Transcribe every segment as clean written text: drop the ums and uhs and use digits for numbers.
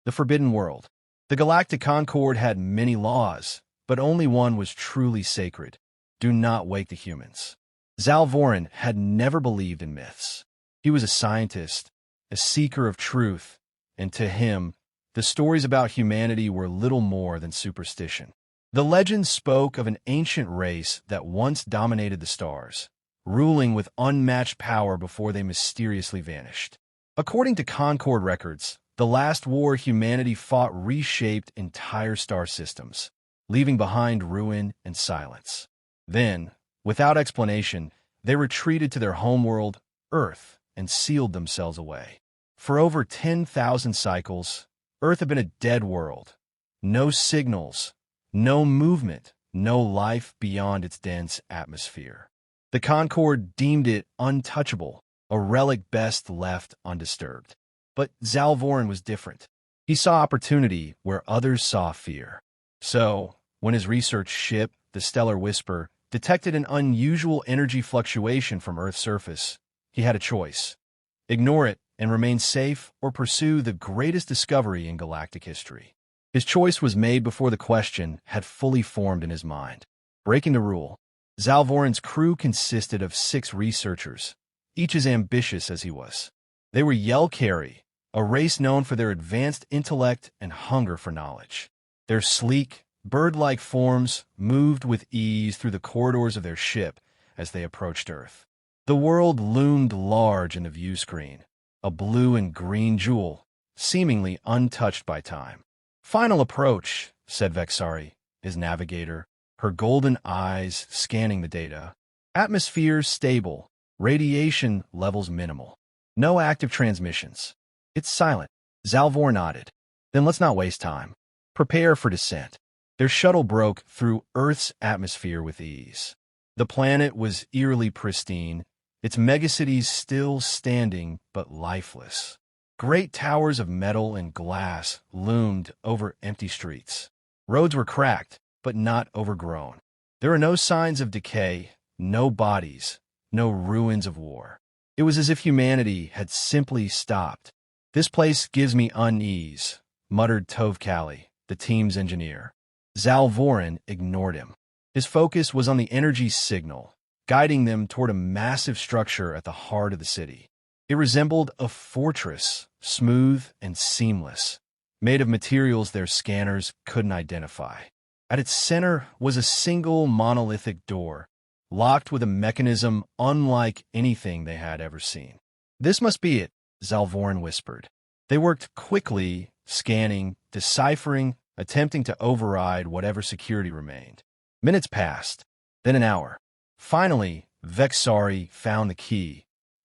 The Forbidden World. The Galactic Concord had many laws, but only one was truly sacred. Do not wake the humans. Zalvoran had never believed in myths. He was a scientist, a seeker of truth, and to him, the stories about humanity were little more than superstition. The legends spoke of an ancient race that once dominated the stars, ruling with unmatched power before they mysteriously vanished. According to Concord records, the last war humanity fought reshaped entire star systems, leaving behind ruin and silence. Then, without explanation, they retreated to their homeworld, Earth, and sealed themselves away. For over 10,000 cycles, Earth had been a dead world. No signals, no movement, no life beyond its dense atmosphere. The Concord deemed it untouchable, a relic best left undisturbed. But Zalvoran was different. He saw opportunity where others saw fear. So, when his research ship, the Stellar Whisper, detected an unusual energy fluctuation from Earth's surface, he had a choice. Ignore it and remain safe, or pursue the greatest discovery in galactic history. His choice was made before the question had fully formed in his mind. Breaking the rule, Zalvoran's crew consisted of 6 researchers, each as ambitious as he was. They were Yelkari, a race known for their advanced intellect and hunger for knowledge. Their sleek, bird-like forms moved with ease through the corridors of their ship as they approached Earth. The world loomed large in the view screen, a blue and green jewel, seemingly untouched by time. "Final approach," said Vexari, his navigator, her golden eyes scanning the data. "Atmosphere stable, radiation levels minimal. No active transmissions. It's silent." Zalvor nodded. "Then let's not waste time. Prepare for descent." Their shuttle broke through Earth's atmosphere with ease. The planet was eerily pristine, its megacities still standing but lifeless. Great towers of metal and glass loomed over empty streets. Roads were cracked, but not overgrown. There were no signs of decay, no bodies, no ruins of war. It was as if humanity had simply stopped. "This place gives me unease," muttered Tovkali, the team's engineer. Zalvoran ignored him. His focus was on the energy signal, guiding them toward a massive structure at the heart of the city. It resembled a fortress, smooth and seamless, made of materials their scanners couldn't identify. At its center was a single monolithic door, locked with a mechanism unlike anything they had ever seen. "This must be it," Zalvoran whispered. They worked quickly, scanning, deciphering, attempting to override whatever security remained. Minutes passed, then an hour. Finally, Vexari found the key,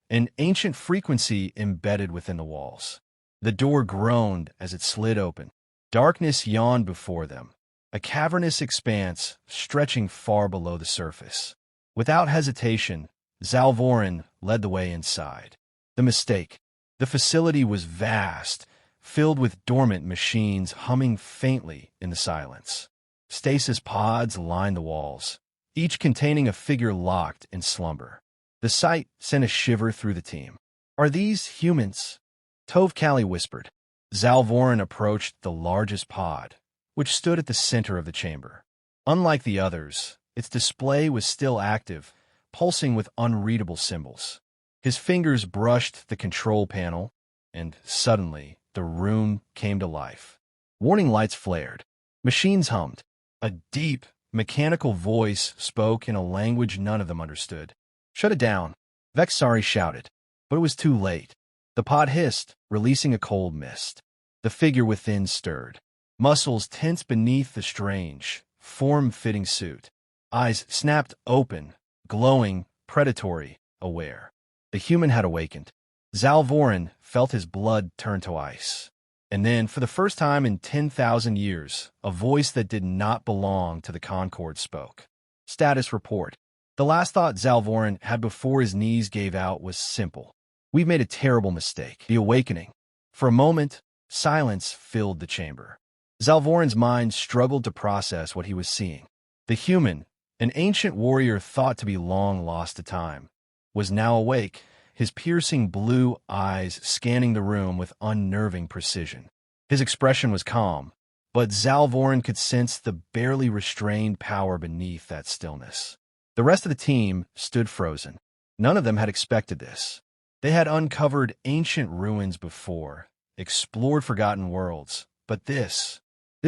an ancient frequency embedded within the walls. The door groaned as it slid open. Darkness yawned before them, a cavernous expanse stretching far below the surface. Without hesitation, Zalvoran led the way inside. The mistake. The facility was vast, filled with dormant machines humming faintly in the silence. Stasis pods lined the walls, each containing a figure locked in slumber. The sight sent a shiver through the team. "Are these humans?" Tovkali whispered. Zalvoran approached the largest pod, which stood at the center of the chamber. Unlike the others, its display was still active, pulsing with unreadable symbols. His fingers brushed the control panel, and suddenly the room came to life. Warning lights flared. Machines hummed. A deep, mechanical voice spoke in a language none of them understood. "Shut it down," Vexari shouted. But it was too late. The pod hissed, releasing a cold mist. The figure within stirred. Muscles tensed beneath the strange, form-fitting suit. Eyes snapped open, glowing, predatory, aware. The human had awakened. Zalvoran felt his blood turn to ice. And then, for the first time in 10,000 years, a voice that did not belong to the Concord spoke. Status report. The last thought Zalvoran had before his knees gave out was simple. "We've made a terrible mistake. The awakening." For a moment, silence filled the chamber. Zalvoran's mind struggled to process what he was seeing. The human, an ancient warrior thought to be long lost to time, was now awake, his piercing blue eyes scanning the room with unnerving precision. His expression was calm, but Zalvorin could sense the barely restrained power beneath that stillness. The rest of the team stood frozen. None of them had expected this. They had uncovered ancient ruins before, explored forgotten worlds, but this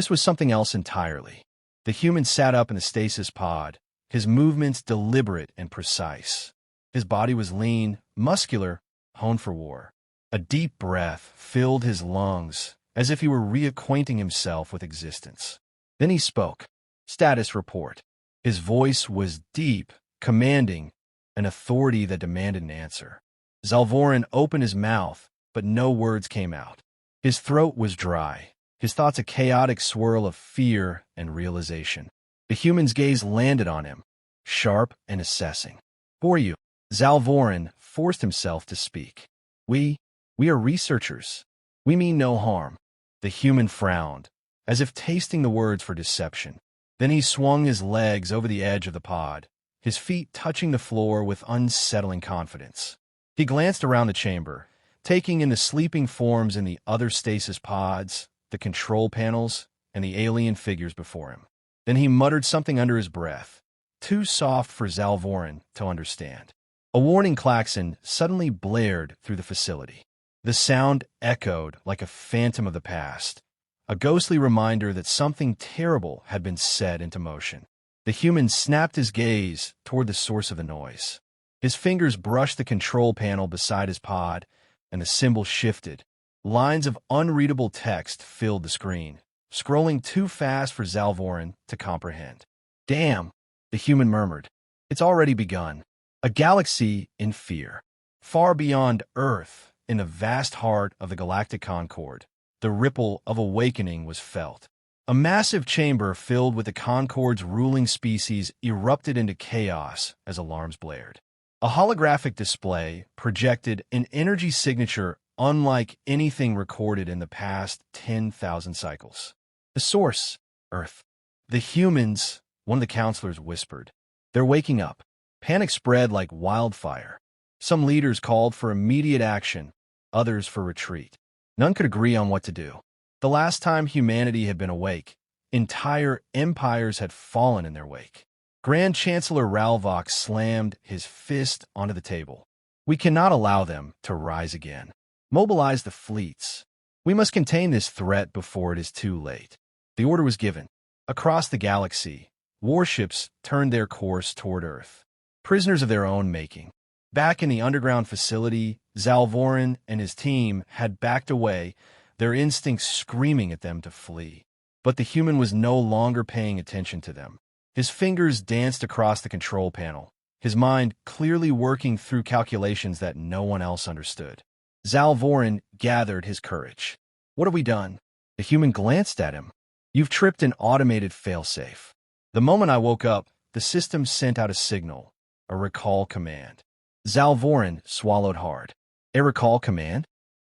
was something else entirely. The human sat up in the stasis pod, his movements deliberate and precise. His body was lean, muscular, honed for war. A deep breath filled his lungs, as if he were reacquainting himself with existence. Then he spoke. Status report. His voice was deep, commanding, an authority that demanded an answer. Zalvorin opened his mouth, but no words came out. His throat was dry, his thoughts a chaotic swirl of fear and realization. The human's gaze landed on him, sharp and assessing. "For you," Zalvorin forced himself to speak. We are researchers. We mean no harm." The human frowned, as if tasting the words for deception. Then he swung his legs over the edge of the pod, his feet touching the floor with unsettling confidence. He glanced around the chamber, taking in the sleeping forms in the other stasis pods, the control panels, and the alien figures before him. Then he muttered something under his breath, too soft for Zalvorin to understand. A warning klaxon suddenly blared through the facility. The sound echoed like a phantom of the past, a ghostly reminder that something terrible had been set into motion. The human snapped his gaze toward the source of the noise. His fingers brushed the control panel beside his pod, and the symbol shifted. Lines of unreadable text filled the screen, scrolling too fast for Zalvorin to comprehend. "Damn," the human murmured. "It's already begun." A galaxy in fear. Far beyond Earth, in the vast heart of the Galactic Concord, the ripple of awakening was felt. A massive chamber filled with the Concord's ruling species erupted into chaos as alarms blared. A holographic display projected an energy signature unlike anything recorded in the past 10,000 cycles. "The source, Earth." "The humans," one of the counselors whispered. "They're waking up." Panic spread like wildfire. Some leaders called for immediate action, others for retreat. None could agree on what to do. The last time humanity had been awake, entire empires had fallen in their wake. Grand Chancellor Ralvox slammed his fist onto the table. "We cannot allow them to rise again. Mobilize the fleets. We must contain this threat before it is too late." The order was given. Across the galaxy, warships turned their course toward Earth, prisoners of their own making. Back in the underground facility, Zalvorin and his team had backed away, their instincts screaming at them to flee. But the human was no longer paying attention to them. His fingers danced across the control panel, his mind clearly working through calculations that no one else understood. Zalvorin gathered his courage. "What have we done?" The human glanced at him. "You've tripped an automated failsafe. The moment I woke up, the system sent out a signal, a recall command." Zalvorin swallowed hard. "A recall command?"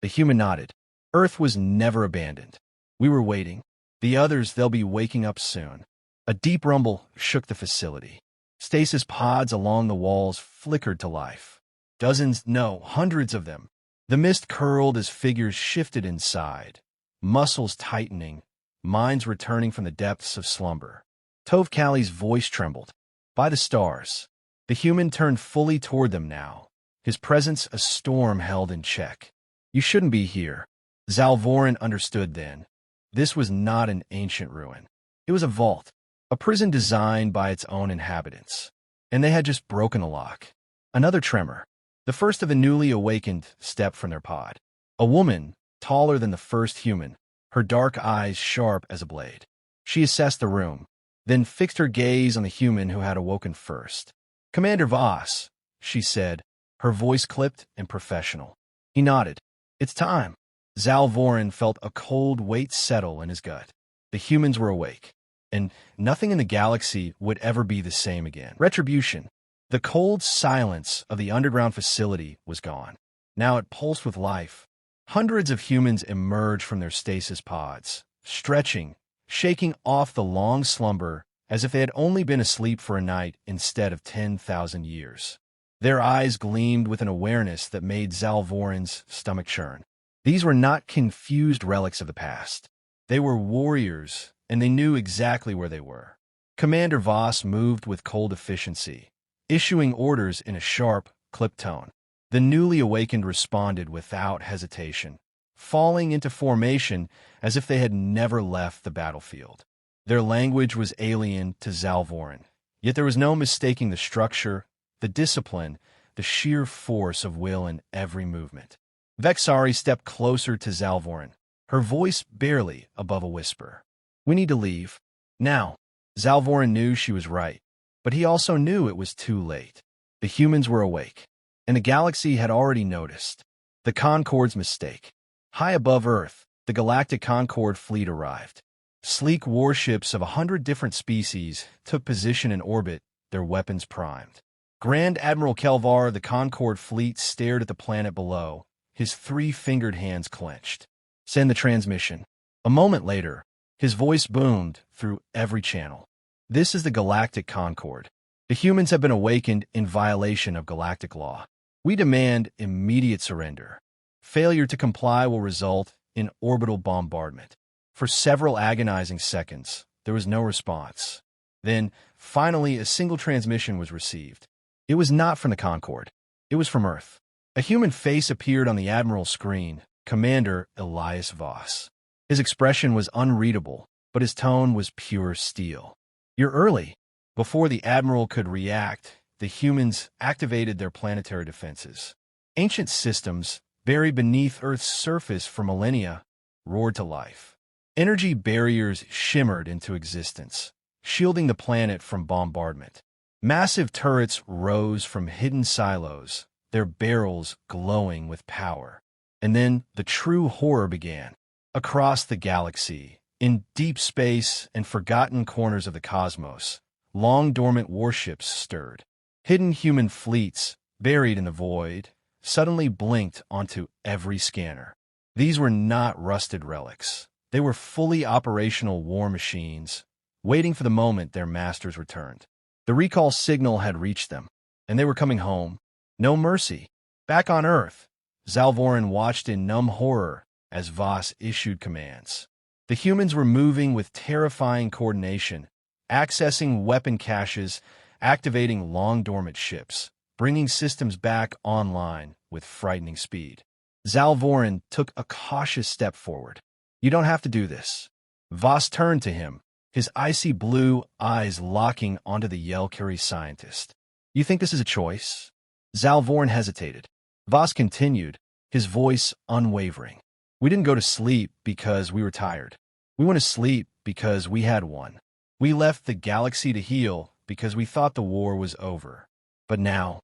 The human nodded. "Earth was never abandoned. We were waiting. The others, they'll be waking up soon." A deep rumble shook the facility. Stasis pods along the walls flickered to life. Dozens, no, hundreds of them. The mist curled as figures shifted inside, muscles tightening, minds returning from the depths of slumber. Tove Kali's voice trembled. "By the stars." The human turned fully toward them now, his presence a storm held in check. "You shouldn't be here." Zalvorin understood then. This was not an ancient ruin. It was a vault, a prison designed by its own inhabitants. And they had just broken the lock. Another tremor. The first of the newly awakened stepped from their pod. A woman, taller than the first human, her dark eyes sharp as a blade. She assessed the room, then fixed her gaze on the human who had awoken first. "Commander Voss," she said, her voice clipped and professional. He nodded. "It's time." Zalvorin felt a cold weight settle in his gut. The humans were awake, and nothing in the galaxy would ever be the same again. Retribution. The cold silence of the underground facility was gone. Now it pulsed with life. Hundreds of humans emerged from their stasis pods, stretching, shaking off the long slumber as if they had only been asleep for a night instead of 10,000 years. Their eyes gleamed with an awareness that made Zalvorin's stomach churn. These were not confused relics of the past. They were warriors, and they knew exactly where they were. Commander Voss moved with cold efficiency, issuing orders in a sharp, clipped tone. The newly awakened responded without hesitation, falling into formation as if they had never left the battlefield. Their language was alien to Zalvorin, yet there was no mistaking the structure, the discipline, the sheer force of will in every movement. Vexari stepped closer to Zalvorin, her voice barely above a whisper. "We need to leave. Now." Zalvorin knew she was right, but he also knew it was too late. The humans were awake, and the galaxy had already noticed the Concord's mistake. High above Earth, the Galactic Concord fleet arrived. Sleek warships of 100 different species took position in orbit, their weapons primed. Grand Admiral Kelvar, the Concord fleet, stared at the planet below, his three-fingered hands clenched. "Send the transmission." A moment later, his voice boomed through every channel. "This is the Galactic Concord. The humans have been awakened in violation of galactic law. We demand immediate surrender. Failure to comply will result in orbital bombardment." For several agonizing seconds, there was no response. Then, finally, a single transmission was received. It was not from the Concord. It was from Earth. A human face appeared on the Admiral's screen, Commander Elias Voss. His expression was unreadable, but his tone was pure steel. "You're early." Before the Admiral could react, the humans activated their planetary defenses. Ancient systems, buried beneath Earth's surface for millennia, roared to life. Energy barriers shimmered into existence, shielding the planet from bombardment. Massive turrets rose from hidden silos, their barrels glowing with power. And then the true horror began. Across the galaxy, in deep space and forgotten corners of the cosmos, long-dormant warships stirred. Hidden human fleets, buried in the void, suddenly blinked onto every scanner. These were not rusted relics. They were fully operational war machines, waiting for the moment their masters returned. The recall signal had reached them, and they were coming home. No mercy. Back on Earth, Zalvorin watched in numb horror as Voss issued commands. The humans were moving with terrifying coordination, accessing weapon caches, activating long-dormant ships, bringing systems back online with frightening speed. Zalvorin took a cautious step forward. "You don't have to do this." Voss turned to him, his icy blue eyes locking onto the Yelkari scientist. "You think this is a choice?" Zalvorin hesitated. Voss continued, his voice unwavering. "We didn't go to sleep because we were tired. We went to sleep because we had won. We left the galaxy to heal because we thought the war was over. But now,"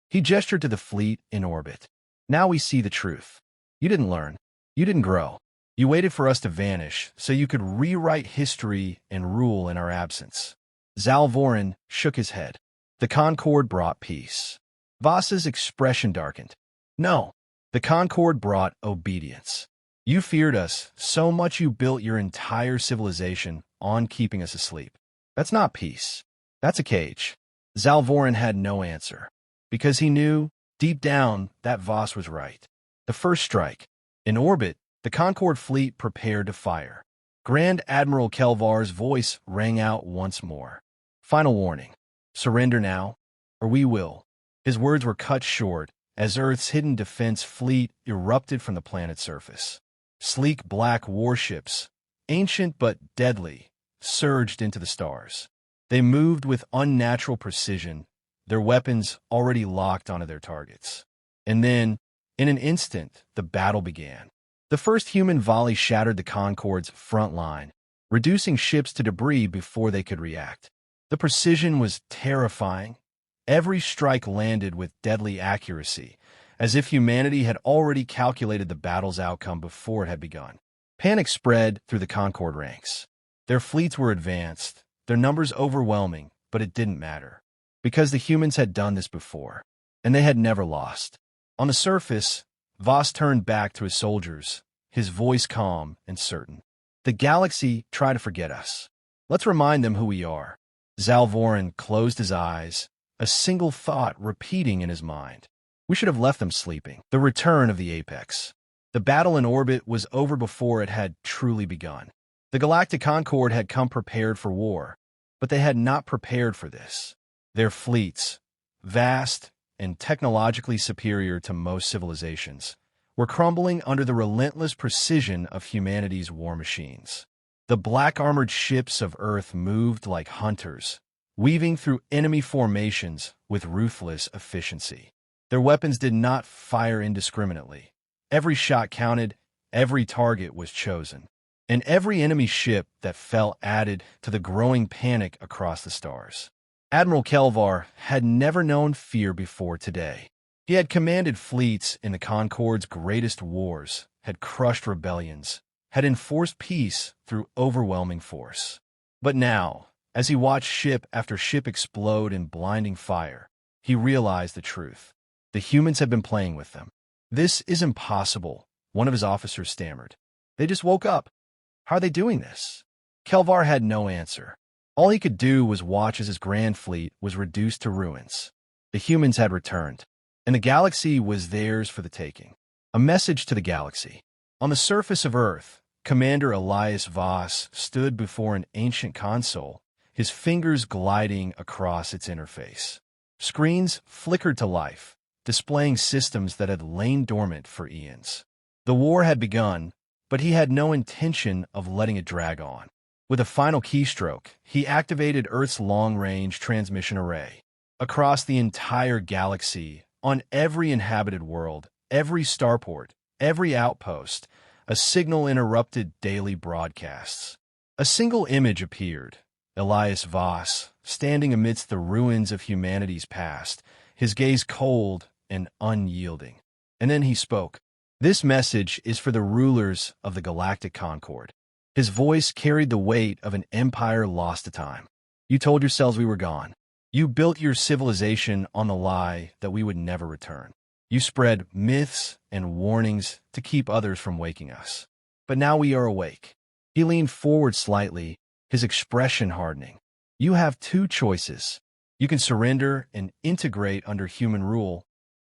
he gestured to the fleet in orbit, "now we see the truth. You didn't learn. You didn't grow. You waited for us to vanish so you could rewrite history and rule in our absence." Zalvorin shook his head. The Concord brought peace. Voss's expression darkened. "No, the Concord brought obedience. You feared us so much you built your entire civilization on keeping us asleep. That's not peace. That's a cage." Zalvorin had no answer, because he knew, deep down, that Voss was right. The first strike. In orbit, the Concord fleet prepared to fire. Grand Admiral Kelvar's voice rang out once more. "Final warning. Surrender now, or we will." His words were cut short as Earth's hidden defense fleet erupted from the planet's surface. Sleek black warships, ancient but deadly, surged into the stars. They moved with unnatural precision, their weapons already locked onto their targets. And then, in an instant, the battle began. The first human volley shattered the Concord's front line, reducing ships to debris before they could react. The precision was terrifying. Every strike landed with deadly accuracy, as if humanity had already calculated the battle's outcome before it had begun. Panic spread through the Concord ranks. Their fleets were advanced, their numbers overwhelming, but it didn't matter, because the humans had done this before, and they had never lost. On the surface, Voss turned back to his soldiers, his voice calm and certain. "The galaxy tried to forget us. Let's remind them who we are." Zalvorin closed his eyes, a single thought repeating in his mind. "We should have left them sleeping. The return of the apex." The battle in orbit was over before it had truly begun. The Galactic Concord had come prepared for war, but they had not prepared for this. Their fleets, vast and technologically superior to most civilizations, were crumbling under the relentless precision of humanity's war machines. The black-armored ships of Earth moved like hunters, weaving through enemy formations with ruthless efficiency. Their weapons did not fire indiscriminately. Every shot counted, every target was chosen, and every enemy ship that fell added to the growing panic across the stars. Admiral Kelvar had never known fear before today. He had commanded fleets in the Concord's greatest wars, had crushed rebellions, had enforced peace through overwhelming force. But now, as he watched ship after ship explode in blinding fire, he realized the truth. The humans had been playing with them. "This is impossible," one of his officers stammered. "They just woke up. How are they doing this?" Kelvar had no answer. All he could do was watch as his grand fleet was reduced to ruins. The humans had returned, and the galaxy was theirs for the taking. A message to the galaxy. On the surface of Earth, Commander Elias Voss stood before an ancient console, his fingers gliding across its interface. Screens flickered to life, displaying systems that had lain dormant for eons. The war had begun, but he had no intention of letting it drag on. With a final keystroke, he activated Earth's long-range transmission array. Across the entire galaxy, on every inhabited world, every starport, every outpost, a signal interrupted daily broadcasts. A single image appeared: Elias Voss, standing amidst the ruins of humanity's past, his gaze cold and unyielding. And then he spoke. "This message is for the rulers of the Galactic Concord." His voice carried the weight of an empire lost to time. "You told yourselves we were gone. You built your civilization on the lie that we would never return. You spread myths and warnings to keep others from waking us. But now we are awake." He leaned forward slightly, his expression hardening. "You have two choices. You can surrender and integrate under human rule,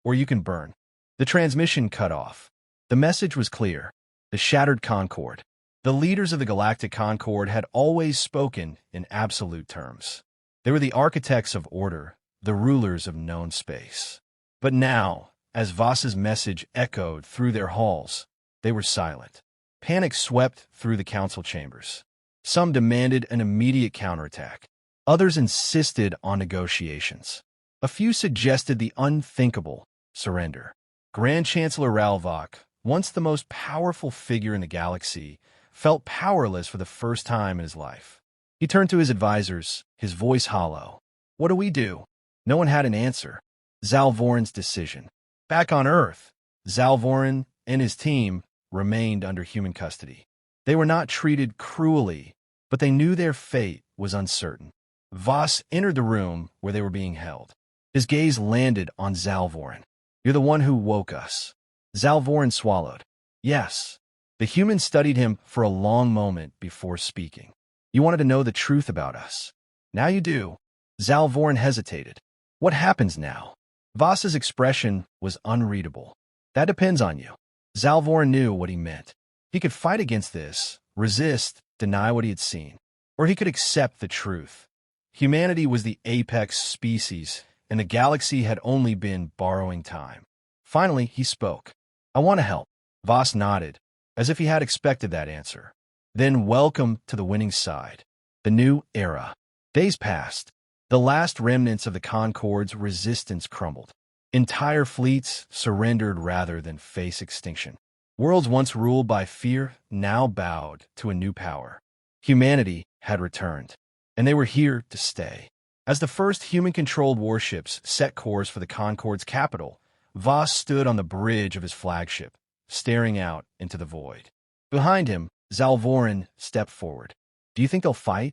or you can burn." The transmission cut off. The message was clear. The shattered Concord. The leaders of the Galactic Concord had always spoken in absolute terms. They were the architects of order, the rulers of known space. But now, as Voss's message echoed through their halls, they were silent. Panic swept through the council chambers. Some demanded an immediate counterattack. Others insisted on negotiations. A few suggested the unthinkable: surrender. Grand Chancellor Ralvok, once the most powerful figure in the galaxy, felt powerless for the first time in his life. He turned to his advisors, his voice hollow. "What do we do?" No one had an answer. Zalvoran's decision. Back on Earth, Zalvoran and his team remained under human custody. They were not treated cruelly, but they knew their fate was uncertain. Voss entered the room where they were being held. His gaze landed on Zalvoran. "You're the one who woke us." Zalvoran swallowed. "Yes." The human studied him for a long moment before speaking. "You wanted to know the truth about us. Now you do." Zalvoran hesitated. "What happens now?" Voss's expression was unreadable. "That depends on you." Zalvoran knew what he meant. He could fight against this, resist, deny what he had seen. Or he could accept the truth. Humanity was the apex species, and the galaxy had only been borrowing time. Finally, he spoke. "I want to help." Voss nodded, as if he had expected that answer. "Then welcome to the winning side. The new era." Days passed. The last remnants of the Concord's resistance crumbled. Entire fleets surrendered rather than face extinction. Worlds once ruled by fear now bowed to a new power. Humanity had returned, and they were here to stay. As the first human-controlled warships set course for the Concord's capital, Voss stood on the bridge of his flagship, staring out into the void. Behind him, Zalvoran stepped forward. "Do you think they'll fight?"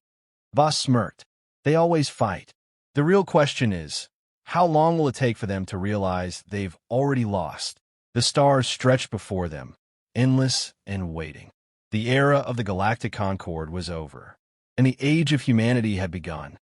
Voss smirked. "They always fight. The real question is, how long will it take for them to realize they've already lost?" The stars stretched before them, endless and waiting. The era of the Galactic Concord was over, and the age of humanity had begun.